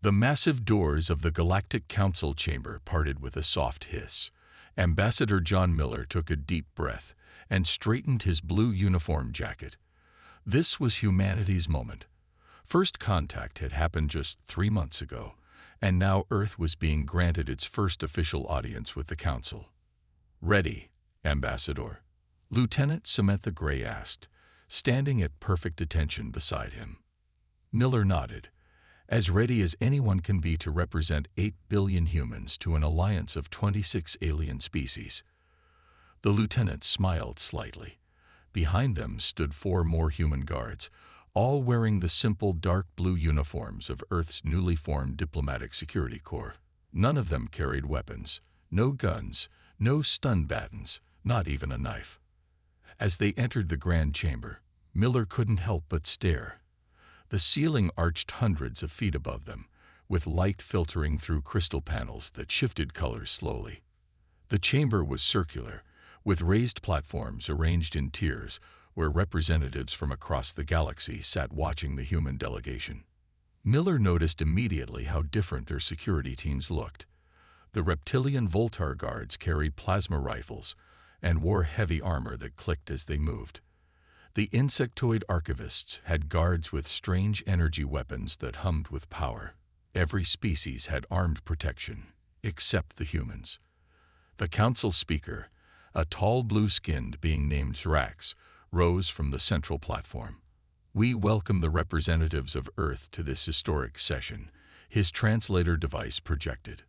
The massive doors of the Galactic Council chamber parted with a soft hiss. Ambassador John Miller took a deep breath and straightened his blue uniform jacket. This was humanity's moment. First contact had happened just 3 months ago, and now Earth was being granted its first official audience with the Council. "Ready, Ambassador?" Lieutenant Samantha Gray asked, standing at perfect attention beside him. Miller nodded. "As ready as anyone can be to represent 8 billion humans to an alliance of 26 alien species." The lieutenant smiled slightly. Behind them stood 4 more human guards, all wearing the simple dark blue uniforms of Earth's newly formed Diplomatic Security Corps. None of them carried weapons, no guns, no stun batons, not even a knife. As they entered the grand chamber, Miller couldn't help but stare. The ceiling arched hundreds of feet above them, with light filtering through crystal panels that shifted colors slowly. The chamber was circular, with raised platforms arranged in tiers where representatives from across the galaxy sat watching the human delegation. Miller noticed immediately how different their security teams looked. The reptilian Voltar guards carried plasma rifles and wore heavy armor that clicked as they moved. The insectoid archivists had guards with strange energy weapons that hummed with power. Every species had armed protection, except the humans. The council speaker, a tall blue-skinned being named Zrax, rose from the central platform. "We welcome the representatives of Earth to this historic session," his translator device projected.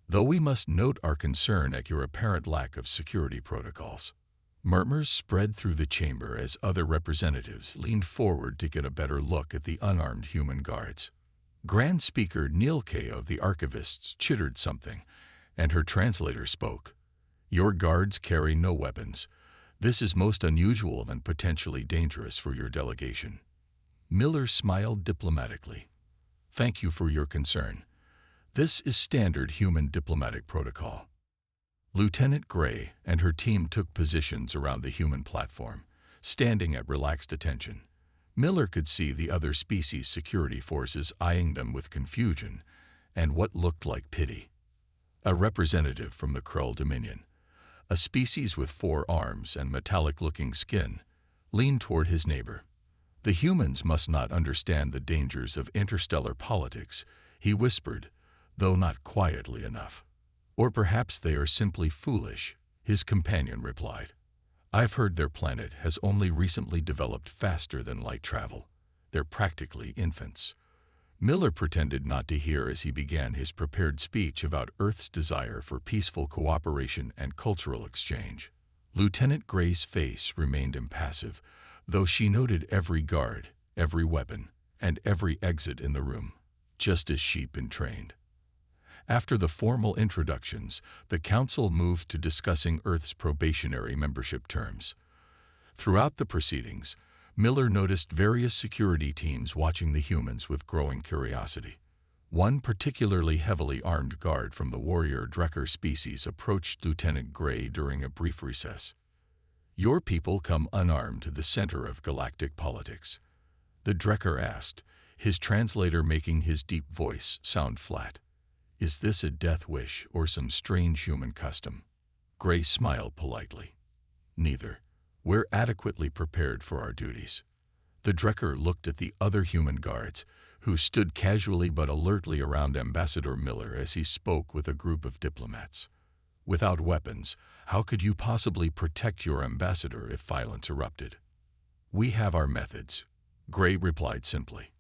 "Though we must note our concern at your apparent lack of security protocols." Murmurs spread through the chamber as other representatives leaned forward to get a better look at the unarmed human guards. Grand Speaker Nielke of the Archivists chittered something, and her translator spoke. "Your guards carry no weapons. This is most unusual and potentially dangerous for your delegation." Miller smiled diplomatically. "Thank you for your concern. This is standard human diplomatic protocol." Lieutenant Gray and her team took positions around the human platform, standing at relaxed attention. Miller could see the other species' security forces eyeing them with confusion and what looked like pity. A representative from the Krull Dominion, a species with 4 arms and metallic-looking skin, leaned toward his neighbor. "The humans must not understand the dangers of interstellar politics," he whispered, though not quietly enough. "Or perhaps they are simply foolish," his companion replied. "I've heard their planet has only recently developed faster than light travel. They're practically infants." Miller pretended not to hear as he began his prepared speech about Earth's desire for peaceful cooperation and cultural exchange. Lieutenant Gray's face remained impassive, though she noted every guard, every weapon, and every exit in the room, just as she'd been trained. After the formal introductions, the Council moved to discussing Earth's probationary membership terms. Throughout the proceedings, Miller noticed various security teams watching the humans with growing curiosity. One particularly heavily armed guard from the warrior Drekker species approached Lieutenant Gray during a brief recess. "Your people come unarmed to the center of galactic politics?" the Drekker asked, his translator making his deep voice sound flat. "Is this a death wish or some strange human custom?" Gray smiled politely. "Neither. We're adequately prepared for our duties." The Drekker looked at the other human guards, who stood casually but alertly around Ambassador Miller as he spoke with a group of diplomats. "Without weapons, how could you possibly protect your ambassador if violence erupted?" "We have our methods," Gray replied simply.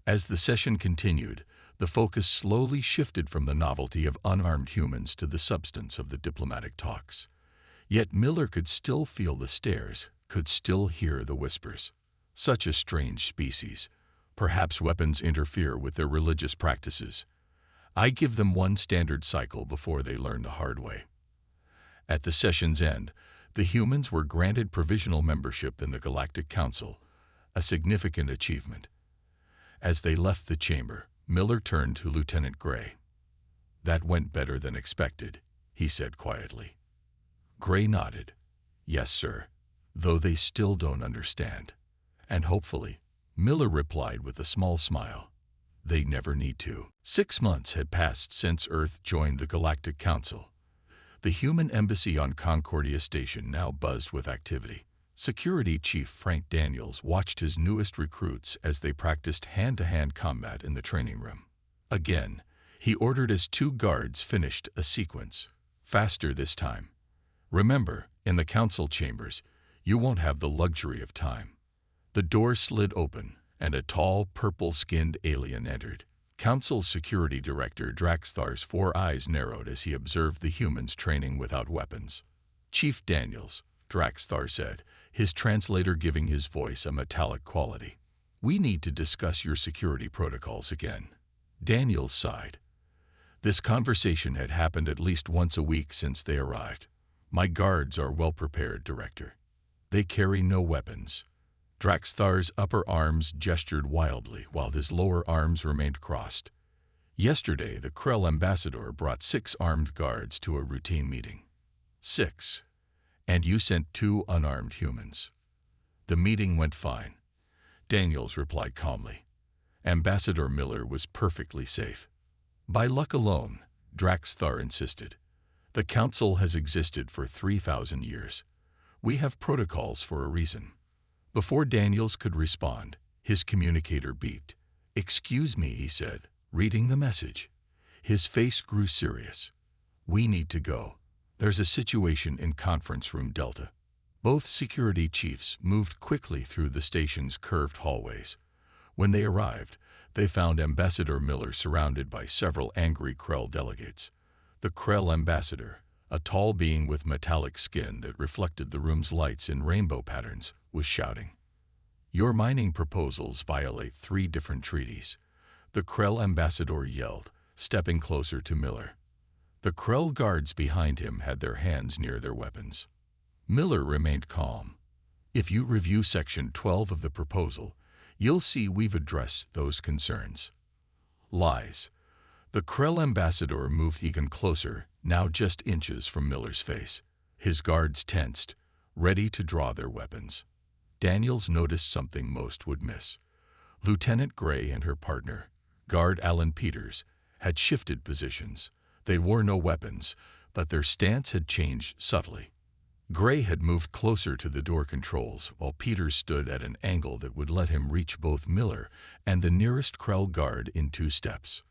As the session continued, the focus slowly shifted from the novelty of unarmed humans to the substance of the diplomatic talks. Yet Miller could still feel the stares, could still hear the whispers. Such a strange species. Perhaps weapons interfere with their religious practices. I give them one standard cycle before they learn the hard way. At the session's end, the humans were granted provisional membership in the Galactic Council, a significant achievement. As they left the chamber, Miller turned to Lieutenant Gray. "That went better than expected," he said quietly. Gray nodded. "Yes, sir, though they still don't understand." "And hopefully," Miller replied with a small smile, they never need to. 6 months had passed since Earth joined the Galactic Council. The human embassy on Concordia Station now buzzed with activity. Security Chief Frank Daniels watched his newest recruits as they practiced hand-to-hand combat in the training room. Again, he ordered as 2 guards finished a sequence. Faster this time. Remember, in the council chambers, you won't have the luxury of time. The door slid open, and a tall, purple-skinned alien entered. Council Security Director Draxthar's 4 eyes narrowed as he observed the humans training without weapons. Chief Daniels, Draxthar said, his translator giving his voice a metallic quality. We need to discuss your security protocols again. Daniels sighed. This conversation had happened at least once a week since they arrived. My guards are well prepared, Director. They carry no weapons. Draxthar's upper arms gestured wildly while his lower arms remained crossed. Yesterday, the Krell ambassador brought 6 armed guards to a routine meeting. 6. And you sent 2 unarmed humans. The meeting went fine. Daniels replied calmly. Ambassador Miller was perfectly safe. By luck alone, Draxthar insisted. The Council has existed for 3,000 years. We have protocols for a reason. Before Daniels could respond, his communicator beeped. Excuse me, he said, reading the message. His face grew serious. We need to go. There's a situation in Conference Room Delta. Both security chiefs moved quickly through the station's curved hallways. When they arrived, they found Ambassador Miller surrounded by several angry Krell delegates. The Krell ambassador, a tall being with metallic skin that reflected the room's lights in rainbow patterns, was shouting. Your mining proposals violate 3 different treaties. The Krell ambassador yelled, stepping closer to Miller. The Krell guards behind him had their hands near their weapons. Miller remained calm. If you review Section 12 of the proposal, you'll see we've addressed those concerns. Lies. The Krell ambassador moved even closer, now just inches from Miller's face. His guards tensed, ready to draw their weapons. Daniels noticed something most would miss. Lieutenant Gray and her partner, Guard Alan Peters, had shifted positions. They wore no weapons, but their stance had changed subtly. Gray had moved closer to the door controls, while Peters stood at an angle that would let him reach both Miller and the nearest Krell guard in 2 steps.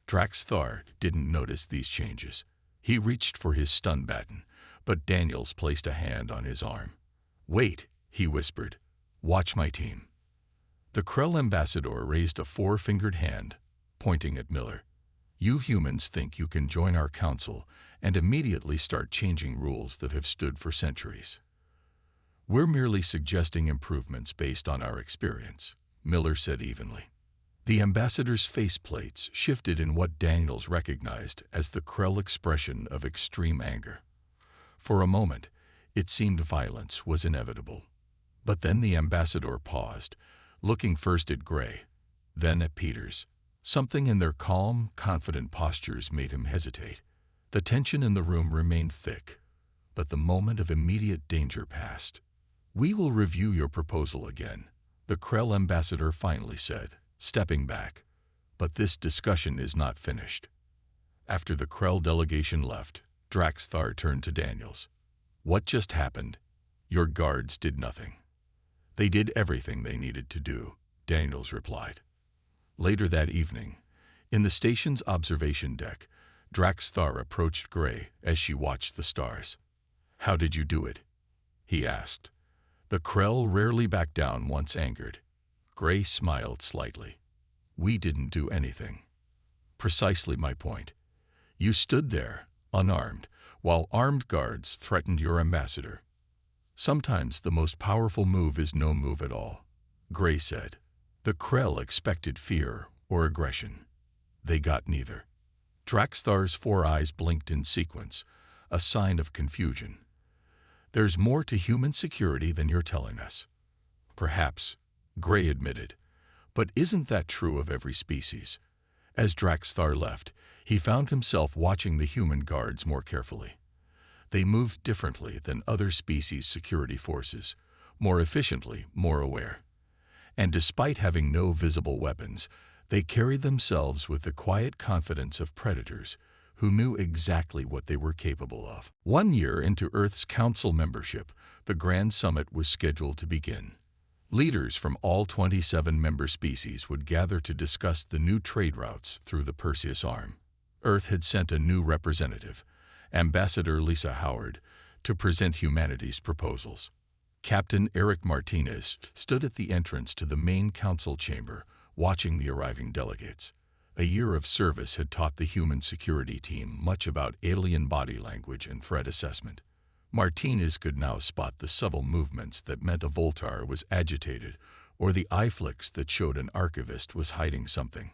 Draxthar didn't notice these changes. He reached for his stun baton, but Daniels placed a hand on his arm. Wait, he whispered. Watch my team. The Krell ambassador raised a 4-fingered hand, pointing at Miller. You humans think you can join our council and immediately start changing rules that have stood for centuries. We're merely suggesting improvements based on our experience, Miller said evenly. The ambassador's faceplates shifted in what Daniels recognized as the Krell expression of extreme anger. For a moment, it seemed violence was inevitable. But then the ambassador paused, looking first at Gray, then at Peters. Something in their calm, confident postures made him hesitate. The tension in the room remained thick, but the moment of immediate danger passed. We will review your proposal again, the Krell ambassador finally said, stepping back. But this discussion is not finished. After the Krell delegation left, Draxthar turned to Daniels. What just happened? Your guards did nothing. They did everything they needed to do, Daniels replied. Later that evening, in the station's observation deck, Draxthar approached Gray as she watched the stars. How did you do it? He asked. The Krell rarely backed down once angered. Gray smiled slightly. We didn't do anything. Precisely my point. You stood there, unarmed, while armed guards threatened your ambassador. Sometimes the most powerful move is no move at all, Gray said. The Krell expected fear or aggression. They got neither. Draxthar's 4 eyes blinked in sequence, a sign of confusion. There's more to human security than you're telling us. Perhaps, Gray admitted, but isn't that true of every species? As Draxthar left, he found himself watching the human guards more carefully. They moved differently than other species' security forces, more efficiently, more aware. And despite having no visible weapons, They carried themselves with the quiet confidence of predators who knew exactly what they were capable of. 1 year into Earth's Council membership, the Grand Summit was scheduled to begin. Leaders from all 27 member species would gather to discuss the new trade routes through the Perseus Arm. Earth had sent a new representative, Ambassador Lisa Howard, to present humanity's proposals. Captain Eric Martinez stood at the entrance to the main council chamber, watching the arriving delegates. A year of service had taught the human security team much about alien body language and threat assessment. Martinez could now spot the subtle movements that meant a Voltar was agitated, or the eye flicks that showed an archivist was hiding something.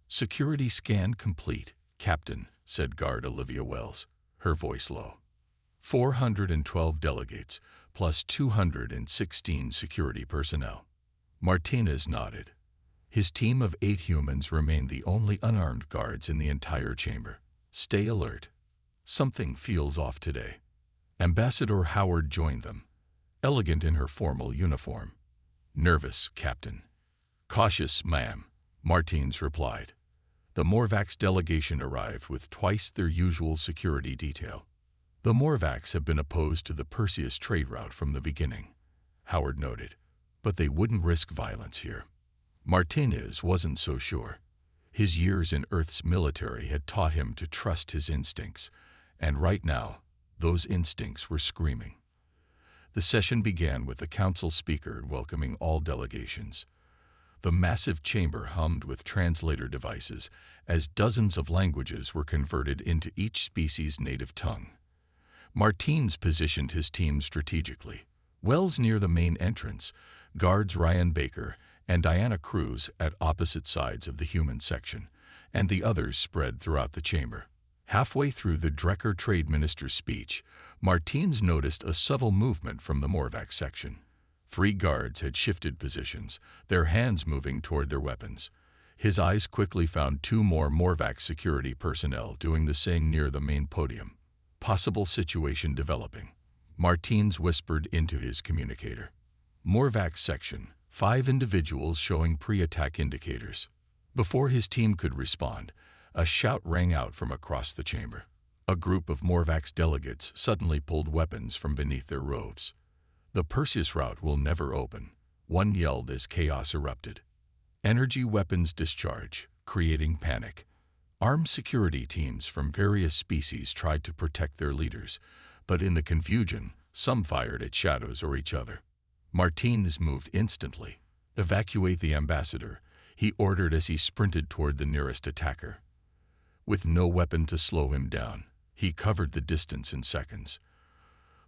"Security scan complete, Captain," said Guard Olivia Wells, her voice low. 412 delegates, plus 216 security personnel. Martinez nodded. His team of 8 humans remained the only unarmed guards in the entire chamber. "Stay alert. Something feels off today." Ambassador Howard joined them, elegant in her formal uniform. "Nervous, Captain." "Cautious, ma'am," Martins replied. The Morvax delegation arrived with twice their usual security detail. "The Morvax have been opposed to the Perseus trade route from the beginning," Howard noted, "but they wouldn't risk violence here." Martinez wasn't so sure. His years in Earth's military had taught him to trust his instincts, and right now, those instincts were screaming. The session began with the council speaker welcoming all delegations. The massive chamber hummed with translator devices as dozens of languages were converted into each species' native tongue. Martins positioned his team strategically. Wells near the main entrance, guards Ryan Baker and Diana Cruz at opposite sides of the human section, and the others spread throughout the chamber. Halfway through the Drecker Trade Minister's speech, Martins noticed a subtle movement from the Morvax section. 3 guards had shifted positions, their hands moving toward their weapons. His eyes quickly found 2 more Morvax security personnel doing the same near the main podium. Possible situation developing. Martins whispered into his communicator. "Morvax section, 5 individuals showing pre-attack indicators." Before his team could respond, a shout rang out from across the chamber. A group of Morvax delegates suddenly pulled weapons from beneath their robes. "The Perseus route will never open," one yelled as chaos erupted. Energy weapons discharge, creating panic. Armed security teams from various species tried to protect their leaders, but in the confusion, some fired at shadows or each other. Martins moved instantly. "Evacuate the ambassador," he ordered as he sprinted toward the nearest attacker. With no weapon to slow him down, he covered the distance in seconds.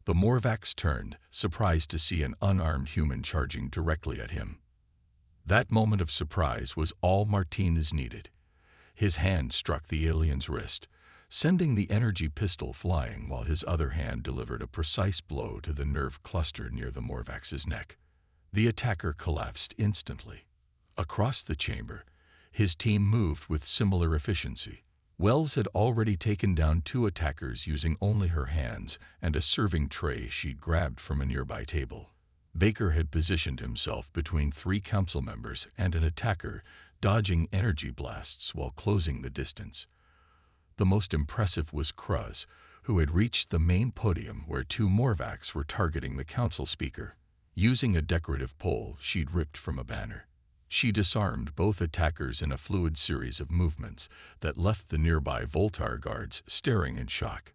The Morvax turned, surprised to see an unarmed human charging directly at him. That moment of surprise was all Martinez needed. His hand struck the alien's wrist, sending the energy pistol flying while his other hand delivered a precise blow to the nerve cluster near the Morvax's neck. The attacker collapsed instantly. Across the chamber, his team moved with similar efficiency. Wells had already taken down 2 attackers using only her hands and a serving tray she'd grabbed from a nearby table. Baker had positioned himself between 3 council members and an attacker, dodging energy blasts while closing the distance. The most impressive was Cruz, who had reached the main podium where 2 Morvax were targeting the council speaker. Using a decorative pole she'd ripped from a banner, she disarmed both attackers in a fluid series of movements that left the nearby Voltar guards staring in shock.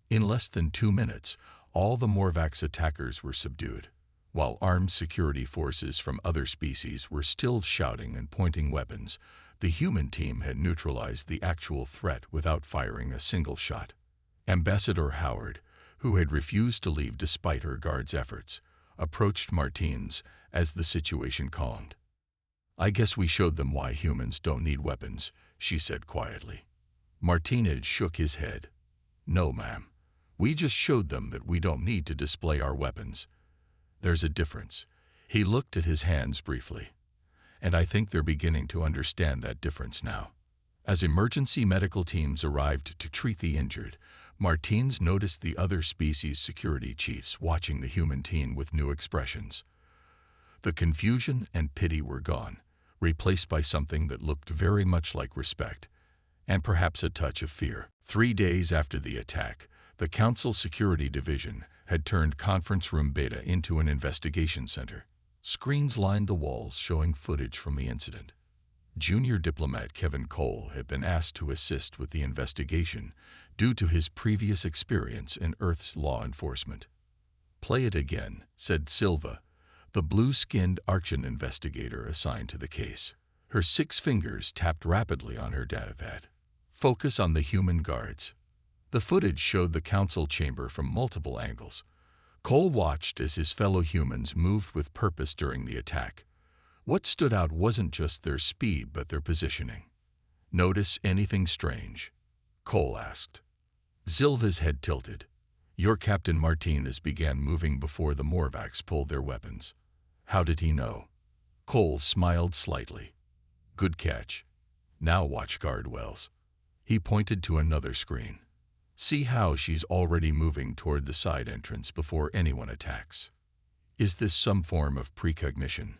In less than 2 minutes, all the Morvax attackers were subdued, while armed security forces from other species were still shouting and pointing weapons. The human team had neutralized the actual threat without firing a single shot. Ambassador Howard, who had refused to leave despite her guards' efforts, approached Martins as the situation calmed. "I guess we showed them why humans don't need weapons," she said quietly. Martinez shook his head. "No, ma'am. We just showed them that we don't need to display our weapons. There's a difference." He looked at his hands briefly. "And I think they're beginning to understand that difference now." As emergency medical teams arrived to treat the injured, Martins noticed the other species' security chiefs watching the human team with new expressions. The confusion and pity were gone, replaced by something that looked very much like respect, and perhaps a touch of fear. 3 days after the attack, the Council Security Division had turned Conference Room Beta into an investigation center. Screens lined the walls showing footage from the incident. Junior diplomat Kevin Cole had been asked to assist with the investigation due to his previous experience in Earth's law enforcement. "Play it again," said Silva, the blue-skinned Archean investigator assigned to the case. Her 6 fingers tapped rapidly on her datapad. "Focus on the human guards." The footage showed the council chamber from multiple angles. Cole watched as his fellow humans moved with purpose during the attack. What stood out wasn't just their speed, but their positioning. "Notice anything strange?" Cole asked. Silva's head tilted. "Your Captain Martinez began moving before the Morvacs pulled their weapons." "How did he know?" Cole smiled slightly. "Good catch. Now watch guard Wells." He pointed to another screen. "See how she's already moving toward the side entrance before anyone attacks." "Is this some form of precognition?"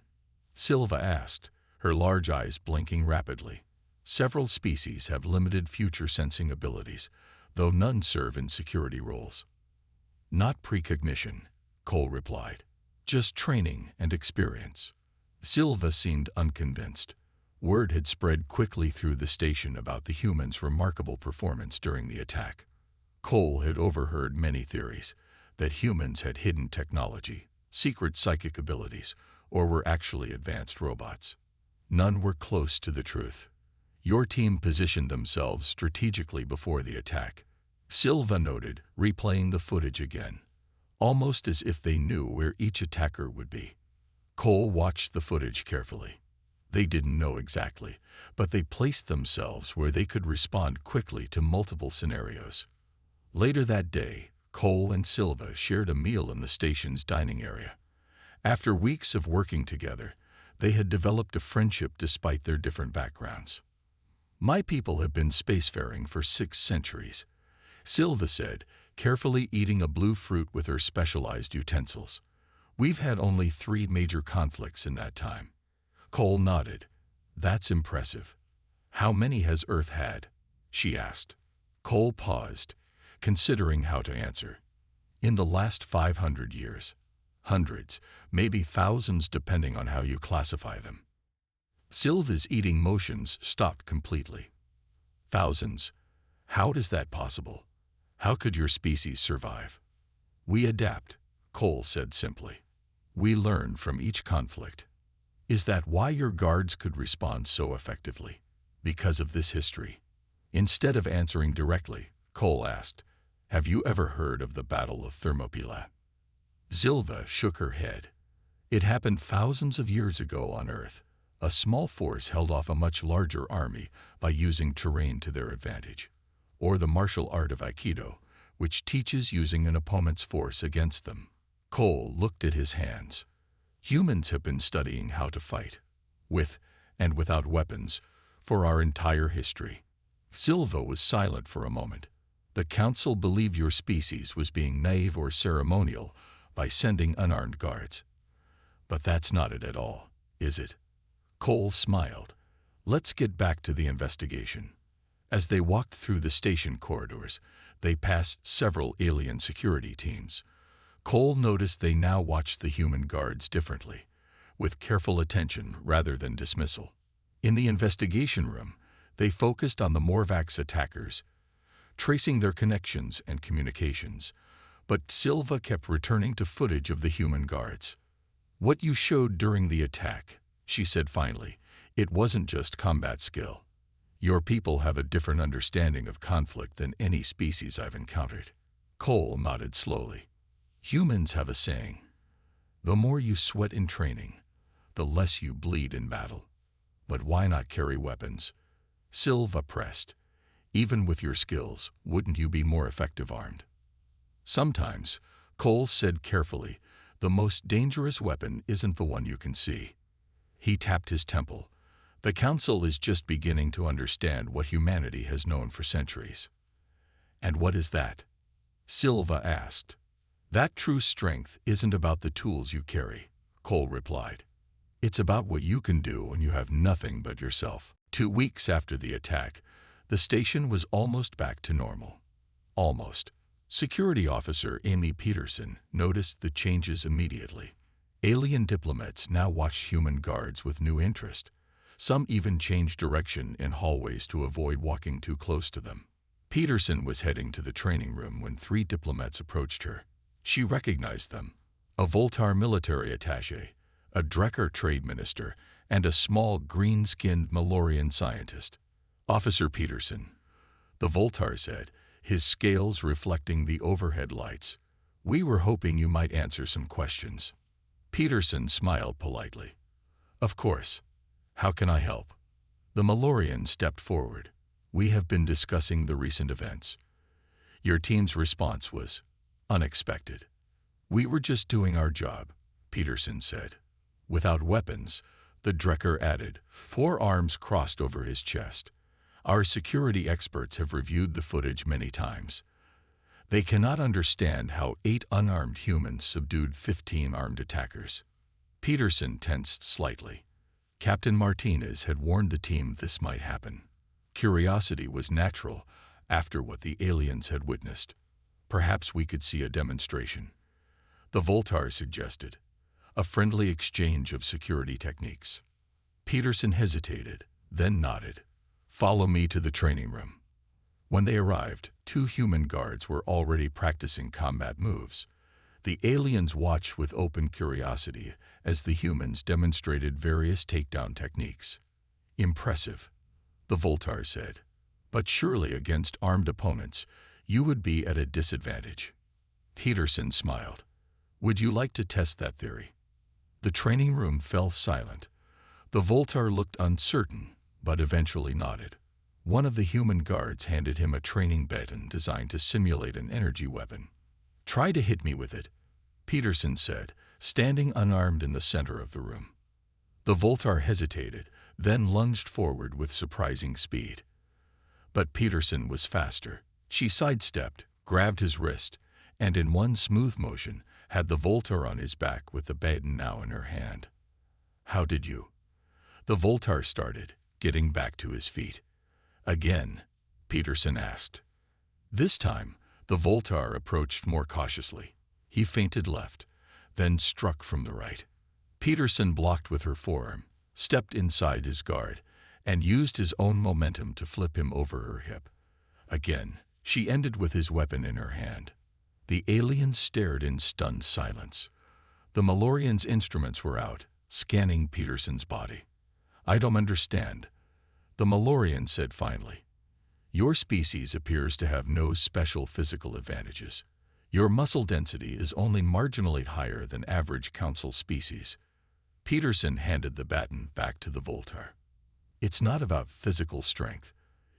Silva asked, her large eyes blinking rapidly. "Several species have limited future sensing abilities, though none serve in security roles." "Not precognition," Cole replied. "Just training and experience." Silva seemed unconvinced. Word had spread quickly through the station about the humans' remarkable performance during the attack. Cole had overheard many theories that humans had hidden technology, secret psychic abilities, or were actually advanced robots. None were close to the truth. "Your team positioned themselves strategically before the attack," Silva noted, replaying the footage again, almost as if they knew where each attacker would be. Cole watched the footage carefully. They didn't know exactly, but they placed themselves where they could respond quickly to multiple scenarios. Later that day, Cole and Silva shared a meal in the station's dining area. After weeks of working together, they had developed a friendship despite their different backgrounds. "My people have been spacefaring for 6 centuries," Silva said, carefully eating a blue fruit with her specialized utensils. "We've had only 3 major conflicts in that time." Cole nodded. "That's impressive. How many has Earth had?" she asked. Cole paused, considering how to answer. "In the last 500 years. Hundreds, maybe thousands depending on how you classify them." Silva's eating motions stopped completely. "Thousands? How is that possible? How could your species survive?" "We adapt," Cole said simply. "We learn from each conflict." "Is that why your guards could respond so effectively? Because of this history?" Instead of answering directly, Cole asked, "Have you ever heard of the Battle of Thermopylae?" Silva shook her head. "It happened thousands of years ago on Earth. A small force held off a much larger army by using terrain to their advantage. Or the martial art of Aikido, which teaches using an opponent's force against them." Cole looked at his hands. "Humans have been studying how to fight, with and without weapons, for our entire history." Silva was silent for a moment. "The Council believed your species was being naive or ceremonial by sending unarmed guards. But that's not it at all, is it?" Cole smiled. "Let's get back to the investigation." As they walked through the station corridors, they passed several alien security teams. Cole noticed they now watched the human guards differently, with careful attention rather than dismissal. In the investigation room, they focused on the Morvacs attackers, tracing their connections and communications. But Silva kept returning to footage of the human guards. "What you showed during the attack," she said finally, "it wasn't just combat skill. Your people have a different understanding of conflict than any species I've encountered." Cole nodded slowly. "Humans have a saying, the more you sweat in training, the less you bleed in battle. But why not carry weapons?" Silva pressed. "Even with your skills, wouldn't you be more effective armed?" "Sometimes," Cole said carefully, "the most dangerous weapon isn't the one you can see." He tapped his temple. "The Council is just beginning to understand what humanity has known for centuries." "And what is that?" Silva asked. "That true strength isn't about the tools you carry," Cole replied. It's about what you can do when you have nothing but yourself. 2 weeks after the attack, the station was almost back to normal. Almost. Security Officer Amy Peterson noticed the changes immediately. Alien diplomats now watched human guards with new interest. Some even changed direction in hallways to avoid walking too close to them. Peterson was heading to the training room when 3 diplomats approached her. She recognized them: a Voltar military attaché, a Drekker trade minister, and a small green-skinned Malorian scientist. "Officer Peterson," the Voltar said, his scales reflecting the overhead lights, "we were hoping you might answer some questions." Peterson smiled politely. "Of course. How can I help?" The Malorian stepped forward. "We have been discussing the recent events. Your team's response was unexpected." "We were just doing our job," Peterson said. "Without weapons," the Drekker added, 4 arms crossed over his chest. "Our security experts have reviewed the footage many times. They cannot understand how 8 unarmed humans subdued 15 armed attackers." Peterson tensed slightly. Captain Martinez had warned the team this might happen. Curiosity was natural after what the aliens had witnessed. "Perhaps we could see a demonstration," the Voltar suggested. "A friendly exchange of security techniques." Peterson hesitated, then nodded. "Follow me to the training room." When they arrived, 2 human guards were already practicing combat moves. The aliens watched with open curiosity as the humans demonstrated various takedown techniques. "Impressive," the Voltar said. "But surely against armed opponents, you would be at a disadvantage." Peterson smiled. "Would you like to test that theory?" The training room fell silent. The Voltar looked uncertain, but eventually nodded. One of the human guards handed him a training baton designed to simulate an energy weapon. "Try to hit me with it," Peterson said, standing unarmed in the center of the room. The Voltar hesitated, then lunged forward with surprising speed. But Peterson was faster. She sidestepped, grabbed his wrist, and in one smooth motion had the Voltar on his back with the baton now in her hand. "How did you?" the Voltar started, getting back to his feet. "Again?" Peterson asked. This time, the Voltar approached more cautiously. He feinted left, then struck from the right. Peterson blocked with her forearm, stepped inside his guard, and used his own momentum to flip him over her hip. Again, she ended with his weapon in her hand. The aliens stared in stunned silence. The Malorian's instruments were out, scanning Peterson's body. "I don't understand," the Malorian said finally. "Your species appears to have no special physical advantages. Your muscle density is only marginally higher than average Council species." Peterson handed the baton back to the Voltar. "It's not about physical strength.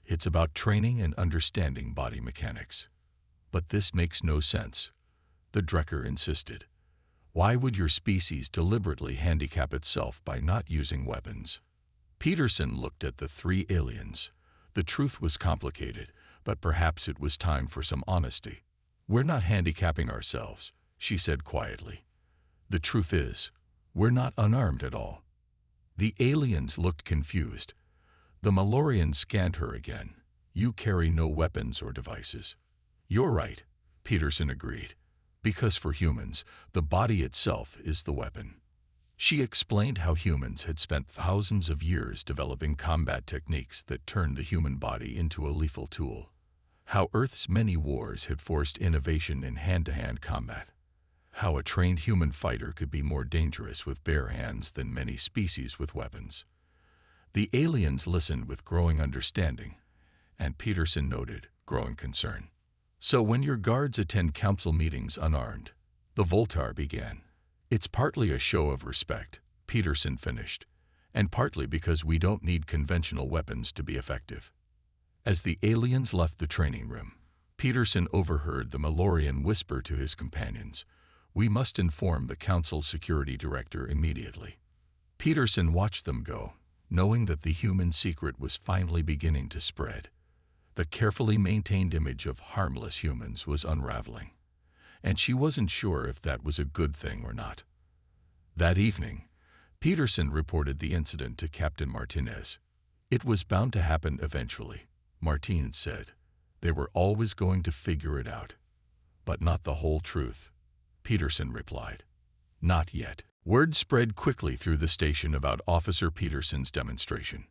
It's about training and understanding body mechanics." "But this makes no sense," the Drekker insisted. "Why would your species deliberately handicap itself by not using weapons?" Peterson looked at the 3 aliens. The truth was complicated, but perhaps it was time for some honesty. "We're not handicapping ourselves," she said quietly. "The truth is, we're not unarmed at all." The aliens looked confused. The Malorian scanned her again. "You carry no weapons or devices." "You're right," Peterson agreed. "Because for humans, the body itself is the weapon." She explained how humans had spent thousands of years developing combat techniques that turned the human body into a lethal tool. How Earth's many wars had forced innovation in hand-to-hand combat. How a trained human fighter could be more dangerous with bare hands than many species with weapons. The aliens listened with growing understanding, and Peterson noted growing concern. "So when your guards attend council meetings unarmed," the Voltar began. "It's partly a show of respect," Peterson finished, "and partly because we don't need conventional weapons to be effective." As the aliens left the training room, Peterson overheard the Malorian whisper to his companions, "We must inform the Council Security Director immediately." Peterson watched them go, knowing that the human secret was finally beginning to spread. The carefully maintained image of harmless humans was unraveling, and she wasn't sure if that was a good thing or not. That evening, Peterson reported the incident to Captain Martinez. It was bound to happen eventually, Martinez said. They were always going to figure it out. But not the whole truth, Peterson replied. Not yet. Word spread quickly through the station about Officer Peterson's demonstration.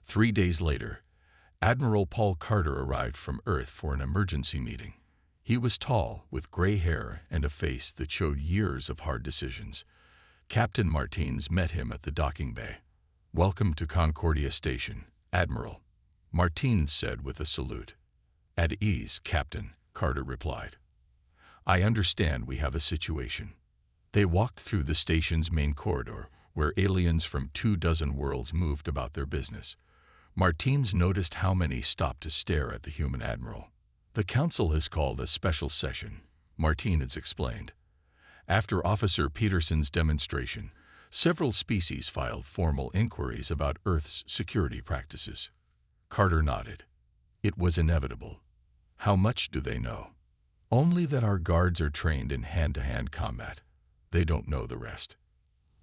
3 days later, Admiral Paul Carter arrived from Earth for an emergency meeting. He was tall, with gray hair and a face that showed years of hard decisions. Captain Martinez met him at the docking bay. "Welcome to Concordia Station, Admiral," Martinez said with a salute. "At ease, Captain," Carter replied. "I understand we have a situation." They walked through the station's main corridor, where aliens from 24 worlds moved about their business. Martinez noticed how many stopped to stare at the human admiral. "The Council has called a special session," Martinez explained. After Officer Peterson's demonstration, several species filed formal inquiries about Earth's security practices. Carter nodded. It was inevitable. How much do they know? Only that our guards are trained in hand-to-hand combat. They don't know the rest.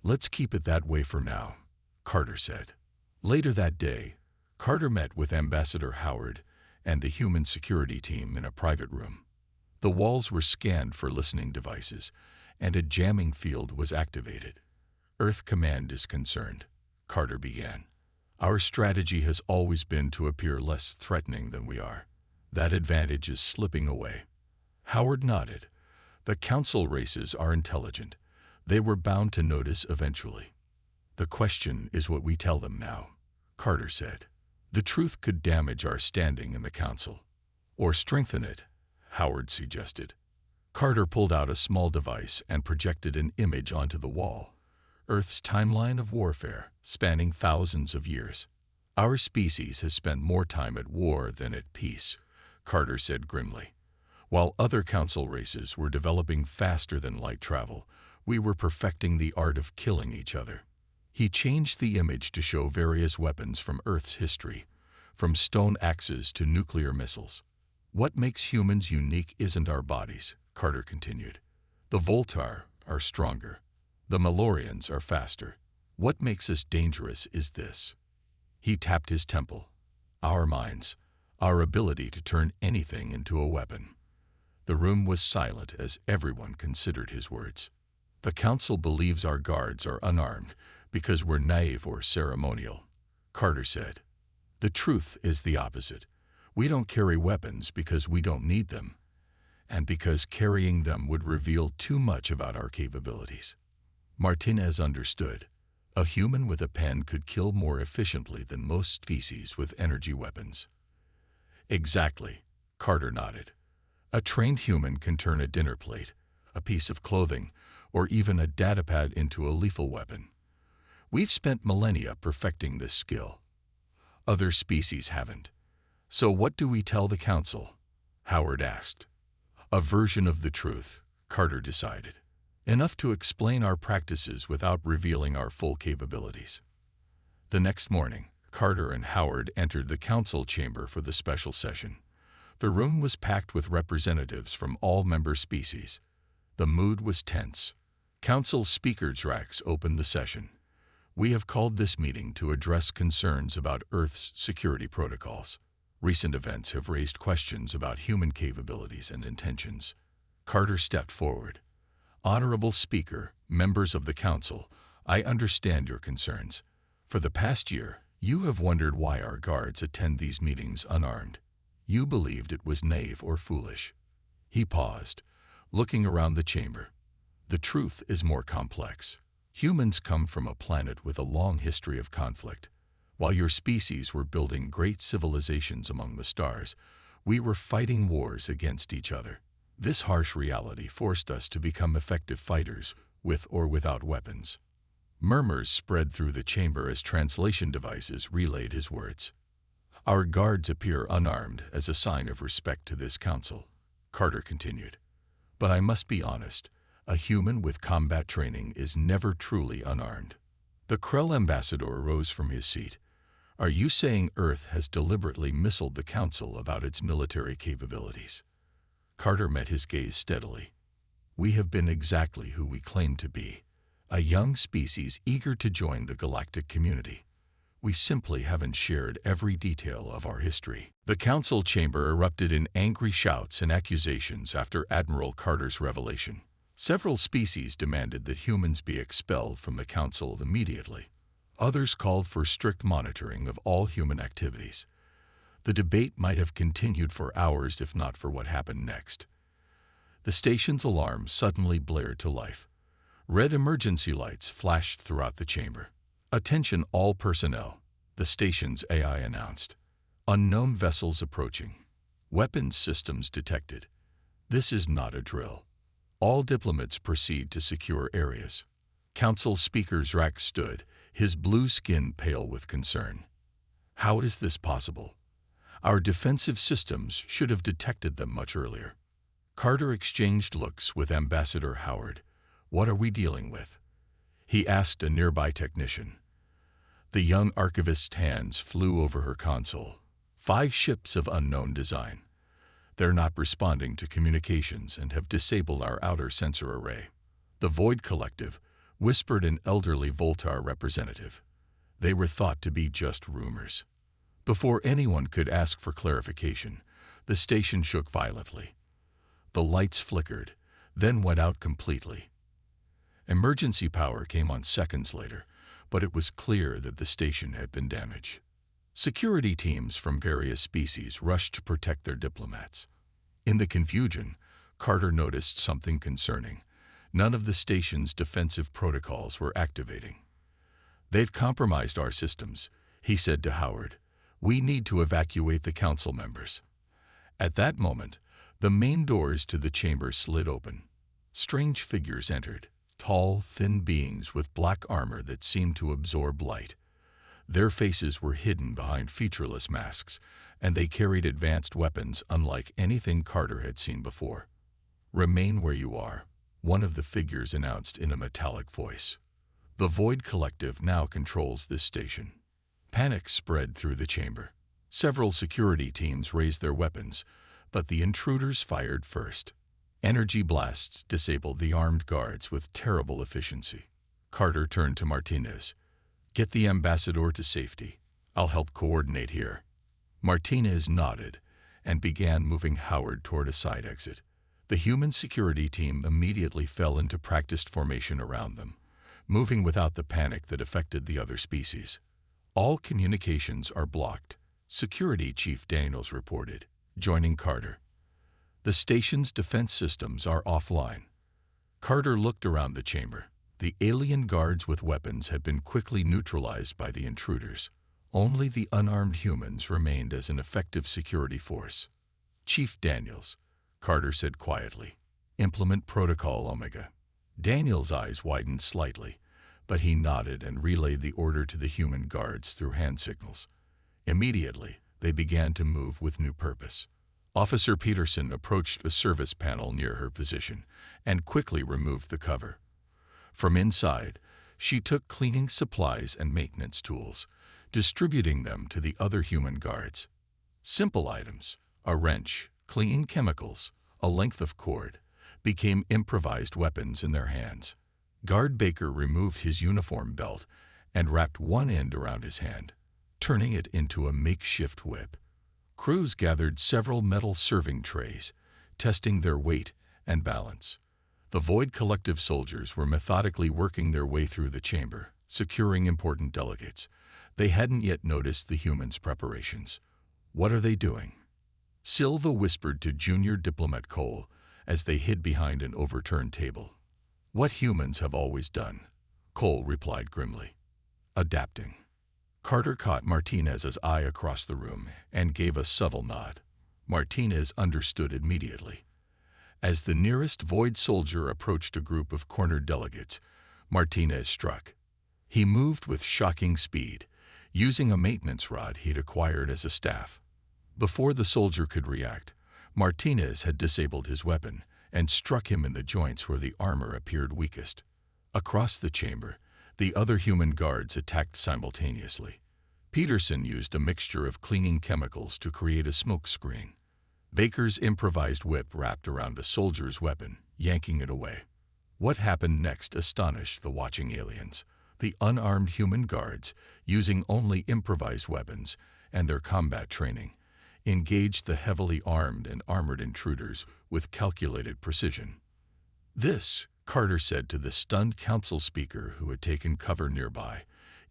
"Let's keep it that way for now," Carter said. Later that day, Carter met with Ambassador Howard and the human security team in a private room. The walls were scanned for listening devices, and a jamming field was activated. "Earth Command is concerned," Carter began. "Our strategy has always been to appear less threatening than we are. That advantage is slipping away." Howard nodded. "The Council races are intelligent. They were bound to notice eventually. The question is what we tell them now," Carter said. "The truth could damage our standing in the Council. Or strengthen it," Howard suggested. Carter pulled out a small device and projected an image onto the wall. Earth's timeline of warfare, spanning thousands of years. "Our species has spent more time at war than at peace," Carter said grimly. "While other Council races were developing faster than light travel, we were perfecting the art of killing each other." He changed the image to show various weapons from Earth's history, from stone axes to nuclear missiles. "What makes humans unique isn't our bodies," Carter continued. "The Voltar are stronger. The Malorians are faster. What makes us dangerous is this." He tapped his temple. "Our minds, our ability to turn anything into a weapon." The room was silent as everyone considered his words. "The Council believes our guards are unarmed because we're naive or ceremonial," Carter said. "The truth is the opposite. We don't carry weapons because we don't need them, and because carrying them would reveal too much about our capabilities." Martinez understood. A human with a pen could kill more efficiently than most species with energy weapons. "Exactly," Carter nodded. "A trained human can turn a dinner plate, a piece of clothing, or even a datapad into a lethal weapon. We've spent millennia perfecting this skill. Other species haven't. So what do we tell the Council?" Howard asked. "A version of the truth," Carter decided. "Enough to explain our practices without revealing our full capabilities." The next morning, Carter and Howard entered the Council chamber for the special session. The room was packed with representatives from all member species. The mood was tense. Council speakers' racks opened the session. "We have called this meeting to address concerns about Earth's security protocols. Recent events have raised questions about human capabilities and intentions." Carter stepped forward. "Honorable Speaker, members of the Council, I understand your concerns. For the past year, you have wondered why our guards attend these meetings unarmed. You believed it was naive or foolish." He paused, looking around the chamber. "The truth is more complex. Humans come from a planet with a long history of conflict. While your species were building great civilizations among the stars, we were fighting wars against each other. This harsh reality forced us to become effective fighters, with or without weapons." Murmurs spread through the chamber as translation devices relayed his words. "Our guards appear unarmed as a sign of respect to this Council," Carter continued. "But I must be honest, a human with combat training is never truly unarmed." The Krell ambassador rose from his seat. "Are you saying Earth has deliberately missiled the Council about its military capabilities?" Carter met his gaze steadily. "We have been exactly who we claimed to be, a young species eager to join the galactic community. We simply haven't shared every detail of our history. The council chamber erupted in angry shouts and accusations after Admiral Carter's revelation. Several species demanded that humans be expelled from the council immediately. Others called for strict monitoring of all human activities. The debate might have continued for hours if not for what happened next. The station's alarm suddenly blared to life. Red emergency lights flashed throughout the chamber. "Attention all personnel," the station's AI announced. "Unknown vessels approaching. Weapons systems detected. This is not a drill. All diplomats proceed to secure areas." Council Speaker Zrak stood, his blue skin pale with concern. "How is this possible? Our defensive systems should have detected them much earlier." Carter exchanged looks with Ambassador Howard. "What are we dealing with?" he asked a nearby technician. The young archivist's hands flew over her console. "5 ships of unknown design. They're not responding to communications and have disabled our outer sensor array." "The Void Collective," whispered an elderly Voltar representative. "They were thought to be just rumors." Before anyone could ask for clarification, the station shook violently. The lights flickered, then went out completely. Emergency power came on seconds later, but it was clear that the station had been damaged. Security teams from various species rushed to protect their diplomats. In the confusion, Carter noticed something concerning. None of the station's defensive protocols were activating. "They've compromised our systems," he said to Howard. "We need to evacuate the council members." At that moment, the main doors to the chamber slid open. Strange figures entered, tall, thin beings with black armor that seemed to absorb light. Their faces were hidden behind featureless masks, and they carried advanced weapons unlike anything Carter had seen before. "Remain where you are," one of the figures announced in a metallic voice. "The Void Collective now controls this station." Panic spread through the chamber. Several security teams raised their weapons, but the intruders fired first. Energy blasts disabled the armed guards with terrible efficiency. Carter turned to Martinez. "Get the ambassador to safety. I'll help coordinate here." Martinez nodded and began moving Howard toward a side exit. The human security team immediately fell into practiced formation around them, moving without the panic that affected the other species. "All communications are blocked," Security Chief Daniels reported, joining Carter. "The station's defense systems are offline." Carter looked around the chamber. The alien guards with weapons had been quickly neutralized by the intruders. Only the unarmed humans remained as an effective security force. "Chief Daniels," Carter said quietly, "implement Protocol Omega." Daniels' eyes widened slightly, but he nodded and relayed the order to the human guards through hand signals. Immediately, they began to move with new purpose. Officer Peterson approached a service panel near her position and quickly removed the cover. From inside, she took cleaning supplies and maintenance tools, distributing them to the other human guards. Simple items, a wrench, clean chemicals, a length of cord, became improvised weapons in their hands. Guard Baker removed his uniform belt and wrapped one end around his hand, turning it into a makeshift whip. Crews gathered several metal serving trays, testing their weight and balance. The Void Collective soldiers were methodically working their way through the chamber, securing important delegates. They hadn't yet noticed the humans' preparations. "What are they doing?" Silva whispered to Junior Diplomat Cole as they hid behind an overturned table. "What humans have always done," Cole replied grimly. "Adapting." Carter caught Martinez's eye across the room and gave a subtle nod. Martinez understood immediately. As the nearest Void soldier approached a group of cornered delegates, Martinez struck. He moved with shocking speed, using a maintenance rod he'd acquired as a staff. Before the soldier could react, Martinez had disabled his weapon and struck him in the joints where the armor appeared weakest. Across the chamber, the other human guards attacked simultaneously. Peterson used a mixture of cleaning chemicals to create a smoke screen. Baker's improvised whip wrapped around a soldier's weapon, yanking it away. What happened next astonished the watching aliens. The unarmed human guards, using only improvised weapons and their combat training, engaged the heavily armed and armored intruders with calculated precision. This, Carter said to the stunned council speaker who had taken cover nearby,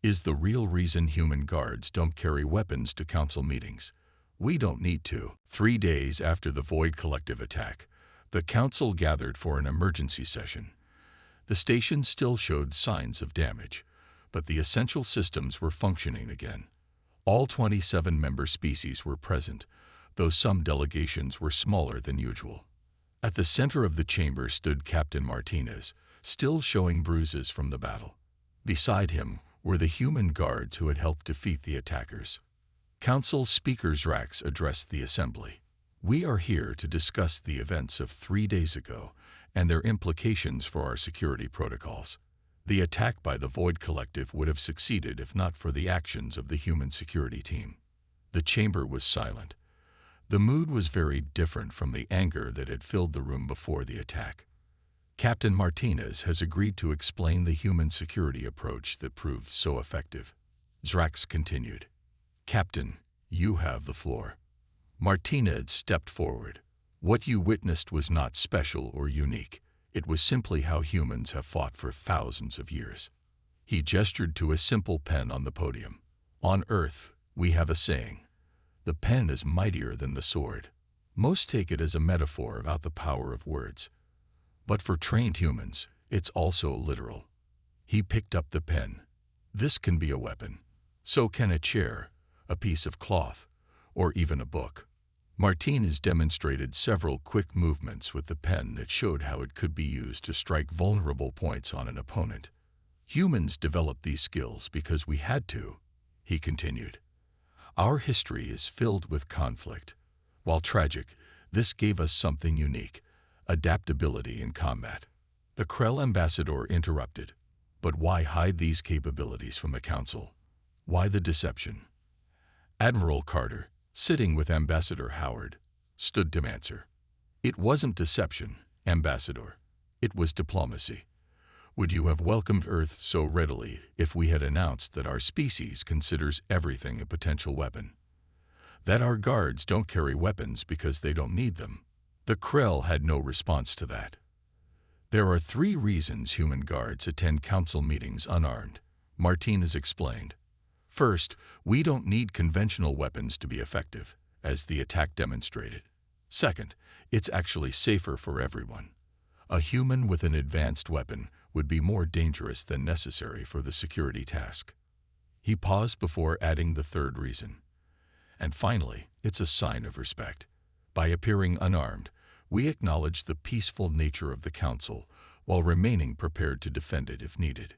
is the real reason human guards don't carry weapons to council meetings. We don't need to. 3 days after the Void Collective attack, the council gathered for an emergency session. The station still showed signs of damage, but the essential systems were functioning again. All 27 member species were present, though some delegations were smaller than usual. At the center of the chamber stood Captain Martinez, still showing bruises from the battle. Beside him were the human guards who had helped defeat the attackers. Council Speaker Zrax addressed the assembly. We are here to discuss the events of 3 days ago and their implications for our security protocols. The attack by the Void Collective would have succeeded if not for the actions of the human security team. The chamber was silent. The mood was very different from the anger that had filled the room before the attack. Captain Martinez has agreed to explain the human security approach that proved so effective. Zrax continued. Captain, you have the floor. Martinez stepped forward. What you witnessed was not special or unique. It was simply how humans have fought for thousands of years. He gestured to a simple pen on the podium. On Earth, we have a saying. The pen is mightier than the sword. Most take it as a metaphor about the power of words. But for trained humans, it's also literal. He picked up the pen. This can be a weapon. So can a chair, a piece of cloth, or even a book. Martinez demonstrated several quick movements with the pen that showed how it could be used to strike vulnerable points on an opponent. Humans developed these skills because we had to, he continued. Our history is filled with conflict. While tragic, this gave us something unique, adaptability in combat. The Krell ambassador interrupted. But why hide these capabilities from the council? Why the deception? Admiral Carter, sitting with Ambassador Howard, stood to answer. It wasn't deception, Ambassador. It was diplomacy. Would you have welcomed Earth so readily if we had announced that our species considers everything a potential weapon? That our guards don't carry weapons because they don't need them? The Krell had no response to that. There are 3 reasons human guards attend council meetings unarmed, Martinez explained. First, we don't need conventional weapons to be effective, as the attack demonstrated. Second, it's actually safer for everyone. A human with an advanced weapon would be more dangerous than necessary for the security task. He paused before adding the 3rd reason. And finally, it's a sign of respect. By appearing unarmed, we acknowledge the peaceful nature of the council while remaining prepared to defend it if needed.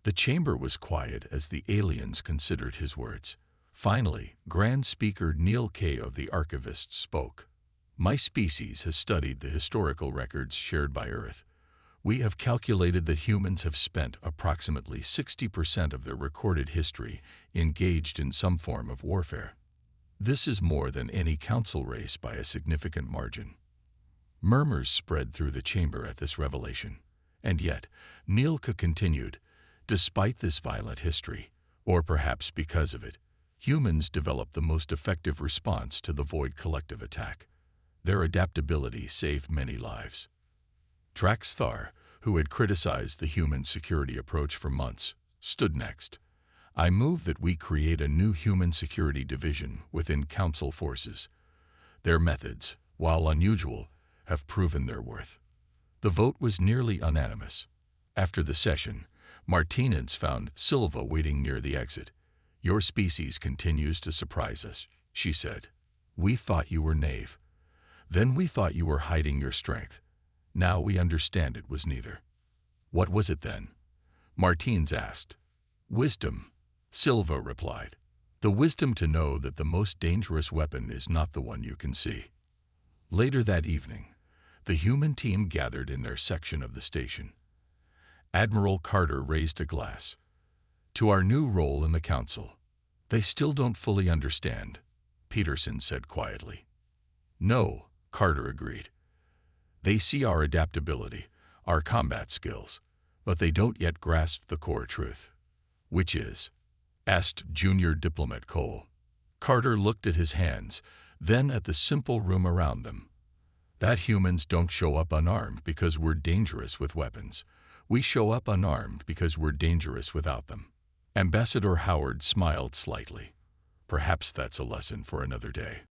The chamber was quiet as the aliens considered his words. Finally, Grand Speaker Neil K. of the Archivists spoke. My species has studied the historical records shared by Earth. We have calculated that humans have spent approximately 60% of their recorded history engaged in some form of warfare. This is more than any council race by a significant margin. Murmurs spread through the chamber at this revelation. And yet, Neil K. continued, despite this violent history, or perhaps because of it, humans developed the most effective response to the Void Collective attack. Their adaptability saved many lives. Drax Thar, who had criticized the human security approach for months, stood next. I move that we create a new human security division within Council forces. Their methods, while unusual, have proven their worth. The vote was nearly unanimous. After the session, Martinez found Silva waiting near the exit. Your species continues to surprise us, she said. We thought you were naive. Then we thought you were hiding your strength. Now we understand it was neither. What was it then? Martinez asked. Wisdom, Silva replied. The wisdom to know that the most dangerous weapon is not the one you can see. Later that evening, the human team gathered in their section of the station. Admiral Carter raised a glass. To our new role in the council. They still don't fully understand, Peterson said quietly. No, Carter agreed. They see our adaptability, our combat skills, but they don't yet grasp the core truth. Which is? Asked Junior Diplomat Cole. Carter looked at his hands, then at the simple room around them. That humans don't show up unarmed because we're dangerous with weapons. We show up unarmed because we're dangerous without them. Ambassador Howard smiled slightly. Perhaps that's a lesson for another day.